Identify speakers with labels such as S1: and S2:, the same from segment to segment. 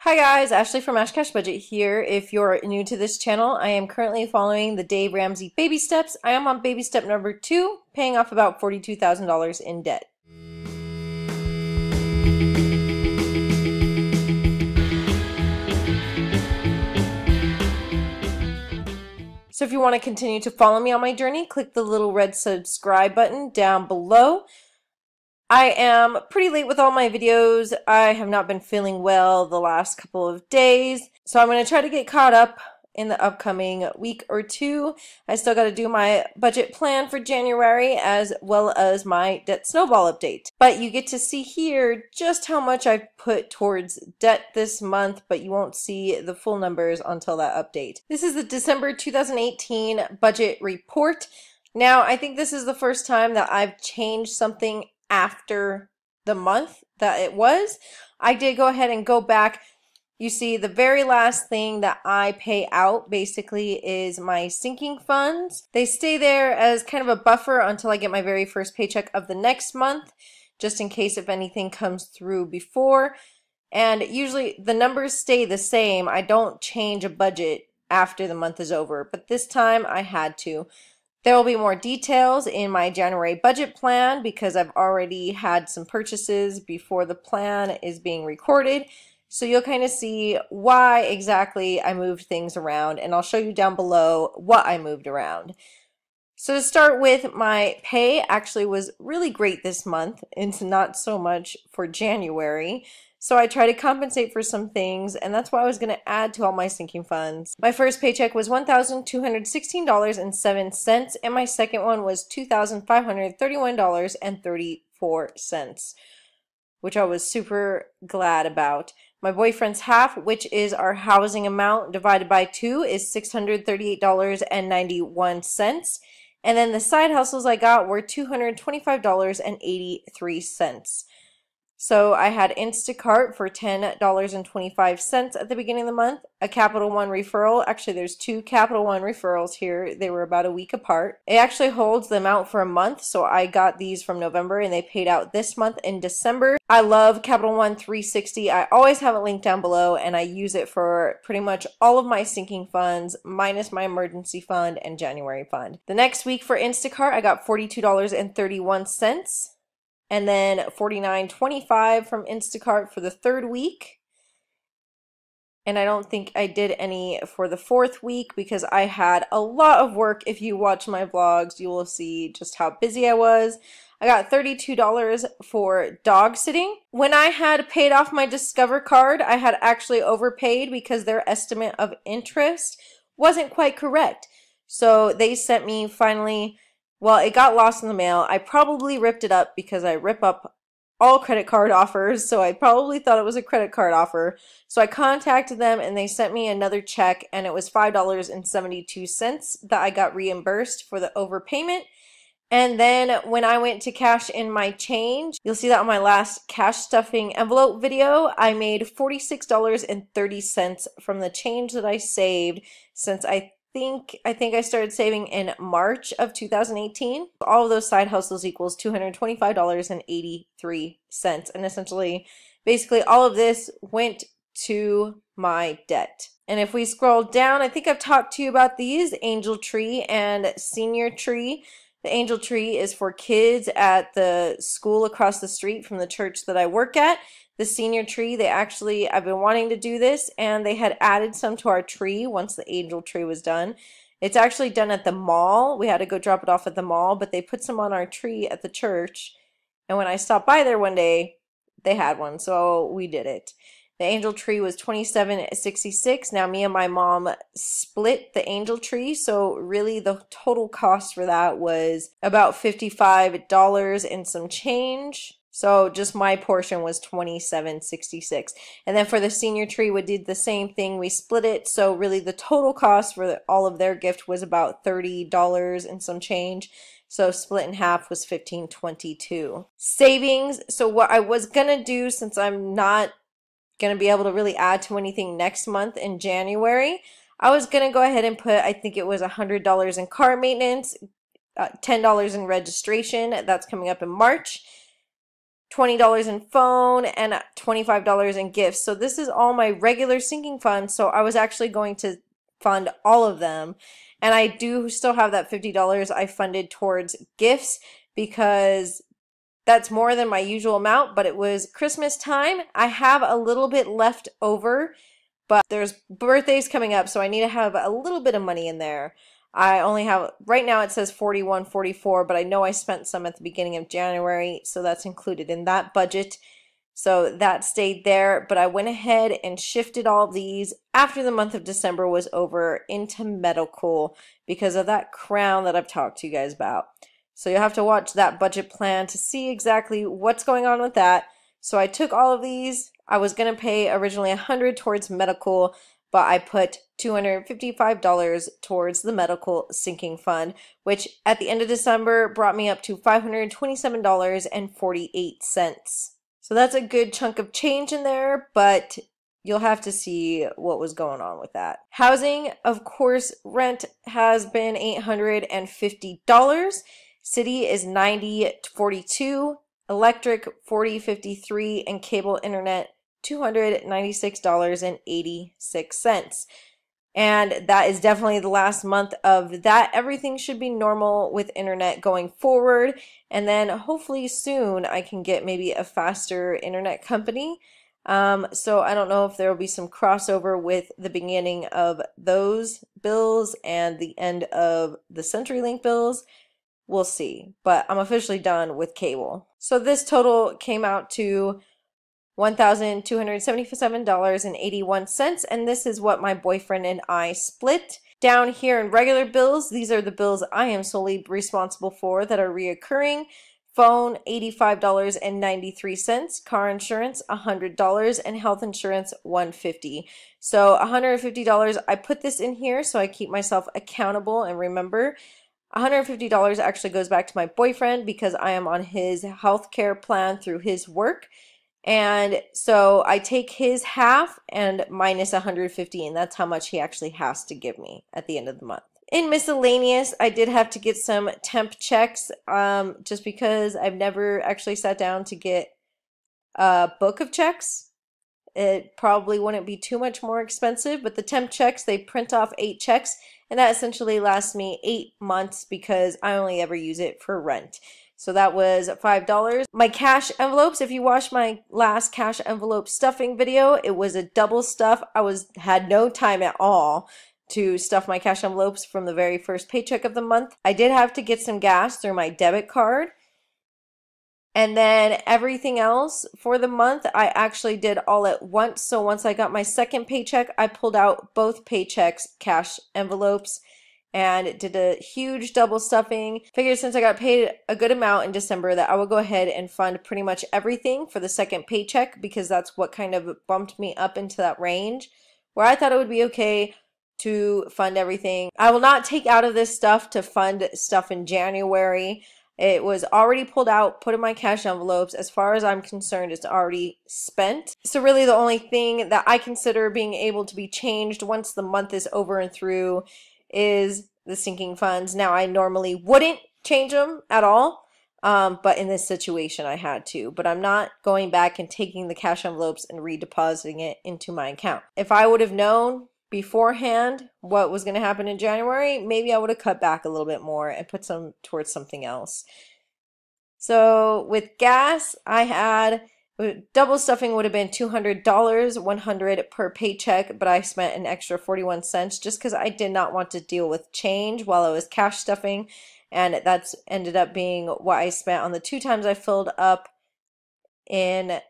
S1: Hi guys, Ashley from ashcashbudget here. If you're new to this channel, I am currently following the Dave Ramsey baby steps. I am on baby step number 2, paying off about $42,000 in debt. So if you want to continue to follow me on my journey, click the little red subscribe button down below. I am pretty late with all my videos. I have not been feeling well the last couple of days, so I'm going to try to get caught up in the upcoming week or two. I still got to do my budget plan for January as well as my debt snowball update. But you get to see here just how much I've put towards debt this month, but you won't see the full numbers until that update. This is the December 2018 budget report. Now, I think this is the first time that I've changed something after the month that it was. I did go ahead and go back. You see, the very last thing that I pay out basically is my sinking funds. They stay there as kind of a buffer until I get my very first paycheck of the next month, just in case if anything comes through before. And usually the numbers stay the same. I don't change a budget after the month is over, but this time I had to. There will be more details in my January budget plan because I've already had some purchases before the plan is being recorded. So you'll kind of see why exactly I moved things around, and I'll show you down below what I moved around. So to start with, my pay actually was really great this month. It's not so much for January. So I try to compensate for some things, and that's why I was going to add to all my sinking funds. My first paycheck was $1,216.07, and my second one was $2,531.34, which I was super glad about. My boyfriend's half, which is our housing amount divided by 2, is $638.91. And then the side hustles I got were $225.83. So I had Instacart for $10.25 at the beginning of the month, a Capital One referral. Actually, there's 2 Capital One referrals here. They were about a week apart. It actually holds them out for a month, so I got these from November and they paid out this month in December. I love Capital One 360. I always have it linked down below, and I use it for pretty much all of my sinking funds minus my emergency fund and January fund. The next week for Instacart, I got $42.31. And then $49.25 from Instacart for the third week. And I don't think I did any for the fourth week because I had a lot of work. If you watch my vlogs, you will see just how busy I was. I got $32 for dog sitting. When I had paid off my Discover card, I had actually overpaid because their estimate of interest wasn't quite correct. So they sent me finally... Well, it got lost in the mail. I probably ripped it up because I rip up all credit card offers, so I probably thought it was a credit card offer. So I contacted them and they sent me another check, and it was $5.72 that I got reimbursed for the overpayment. And then when I went to cash in my change, you'll see that on my last cash stuffing envelope video, I made $46.30 from the change that I saved since I think I started saving in March of 2018. All of those side hustles equals $225.83. And essentially, basically all of this went to my debt. And if we scroll down, I think I've talked to you about these, Angel Tree and Senior Tree. The Angel Tree is for kids at the school across the street from the church that I work at. The Senior Tree, I've been wanting to do this, and they had added some to our tree once the Angel Tree was done. It's actually done at the mall. We had to go drop it off at the mall, but they put some on our tree at the church. And when I stopped by there one day, they had one, so we did it. The Angel Tree was $27.66. Now me and my mom split the Angel Tree, so really the total cost for that was about $55 and some change. So just my portion was $27.66. And then for the Senior Tree, we did the same thing. We split it. So really the total cost for all of their gift was about $30 and some change. So split in half was $15.22. Savings. So what I was going to do, since I'm not going to be able to really add to anything next month in January, I was going to go ahead and put, I think it was $100 in car maintenance, $10 in registration. That's coming up in March. $20 in phone, and $25 in gifts. So this is all my regular sinking funds. So I was actually going to fund all of them. And I do still have that $50 I funded towards gifts because that's more than my usual amount, but it was Christmas time. I have a little bit left over, but there's birthdays coming up, so I need to have a little bit of money in there. I only have, right now it says 41, 44, but I know I spent some at the beginning of January, so that's included in that budget. So that stayed there, but I went ahead and shifted all of these after the month of December was over into medical because of that crown that I've talked to you guys about. So you'll have to watch that budget plan to see exactly what's going on with that. So I took all of these. I was going to pay originally $100 towards medical, but I put $255 towards the medical sinking fund, which at the end of December brought me up to $527.48. So that's a good chunk of change in there, but you'll have to see what was going on with that. Housing, of course, rent has been $850. City is $90.42, electric $40.53, and cable internet $296.86. And that is definitely the last month of that. Everything should be normal with internet going forward. And then hopefully soon I can get maybe a faster internet company. So I don't know if there will be some crossover with the beginning of those bills and the end of the CenturyLink bills. We'll see. But I'm officially done with cable. So this total came out to $1,277.81, and this is what my boyfriend and I split. Down here in regular bills, these are the bills I am solely responsible for that are reoccurring. Phone, $85.93, car insurance, $100, and health insurance, $150. So $150, I put this in here so I keep myself accountable and remember. $150 actually goes back to my boyfriend because I am on his health care plan through his work. And so I take his half and minus 150, and that's how much he actually has to give me at the end of the month. In miscellaneous, I did have to get some temp checks just because I've never actually sat down to get a book of checks. It probably wouldn't be too much more expensive, but the temp checks, they print off 8 checks, and that essentially lasts me 8 months because I only ever use it for rent. So that was $5. My cash envelopes, if you watched my last cash envelope stuffing video, it was a double stuff. I had no time at all to stuff my cash envelopes from the very first paycheck of the month. I did have to get some gas through my debit card. And then everything else for the month, I actually did all at once. So once I got my second paycheck, I pulled out both paychecks cash envelopes and did a huge double stuffing. Figured since I got paid a good amount in December that I would go ahead and fund pretty much everything for the second paycheck because that's what kind of bumped me up into that range where I thought it would be okay to fund everything. I will not take out of this stuff to fund stuff in January. It was already pulled out, put in my cash envelopes. As far as I'm concerned, it's already spent. So really the only thing that I consider being able to be changed once the month is over and through is the sinking funds. Now, I normally wouldn't change them at all, but in this situation I had to. But I'm not going back and taking the cash envelopes and redepositing it into my account. If I would have known beforehand what was going to happen in January, maybe I would have cut back a little bit more and put some towards something else. So with gas, I had double stuffing would have been $200, $100 per paycheck, but I spent an extra 41 cents just because I did not want to deal with change while I was cash stuffing, and that's ended up being what I spent on the 2 times I filled up in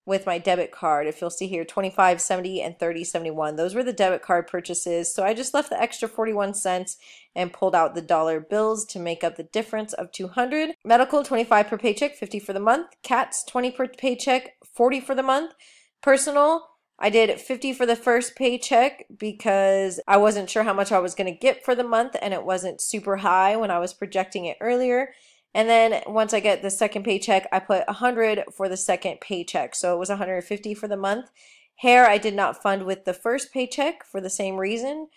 S1: with my debit card. If you'll see here, $25.70 and $30.71. Those were the debit card purchases. So I just left the extra 41 cents and pulled out the dollar bills to make up the difference of $200. Medical, $25 per paycheck, $50 for the month. Cats, $20 per paycheck, $40 for the month. Personal, I did $50 for the first paycheck because I wasn't sure how much I was going to get for the month and it wasn't super high when I was projecting it earlier. And then once I get the second paycheck, I put $100 for the second paycheck. So it was $150 for the month. Hair, I did not fund with the first paycheck for the same reason.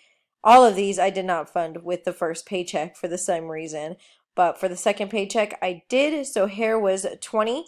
S1: All of these I did not fund with the first paycheck for the same reason. But for the second paycheck, I did. So hair was $20.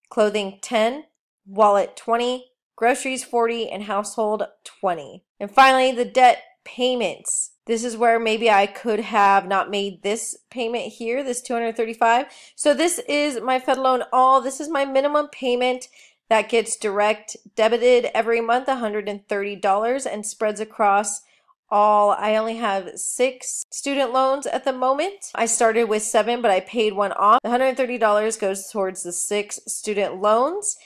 S1: clothing 10, wallet 20, groceries 40, and household 20. And finally, the debt payments. This is where maybe I could have not made this payment here, this $235. So this is my Fed loan all. This is my minimum payment that gets direct debited every month, $130, and spreads across all. I only have 6 student loans at the moment. I started with 7, but I paid one off. The $130 goes towards the 6 student loans.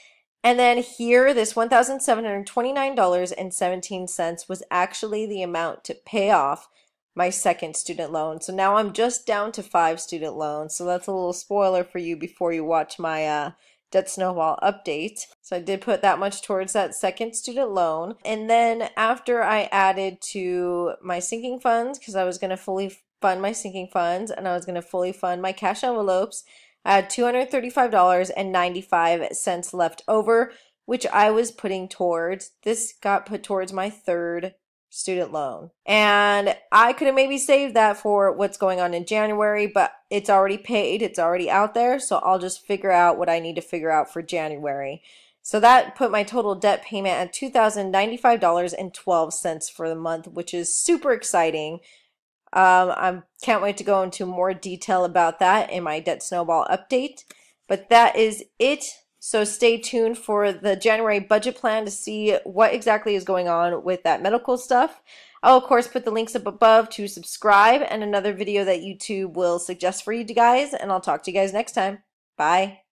S1: And then here, this $1,729.17 was actually the amount to pay off my second student loan. So now I'm just down to 5 student loans. So that's a little spoiler for you before you watch my debt snowball update. So I did put that much towards that second student loan. And then after I added to my sinking funds, because I was going to fully fund my sinking funds and I was going to fully fund my cash envelopes, I had $235.95 left over, which I was putting towards. This got put towards my third student loan. And I could have maybe saved that for what's going on in January, but it's already paid. It's already out there. So I'll just figure out what I need to figure out for January. So that put my total debt payment at $2,095.12 for the month, which is super exciting. I can't wait to go into more detail about that in my debt snowball update. But that is it. So stay tuned for the January budget plan to see what exactly is going on with that medical stuff. I'll of course put the links up above to subscribe and another video that YouTube will suggest for you guys. And I'll talk to you guys next time. Bye.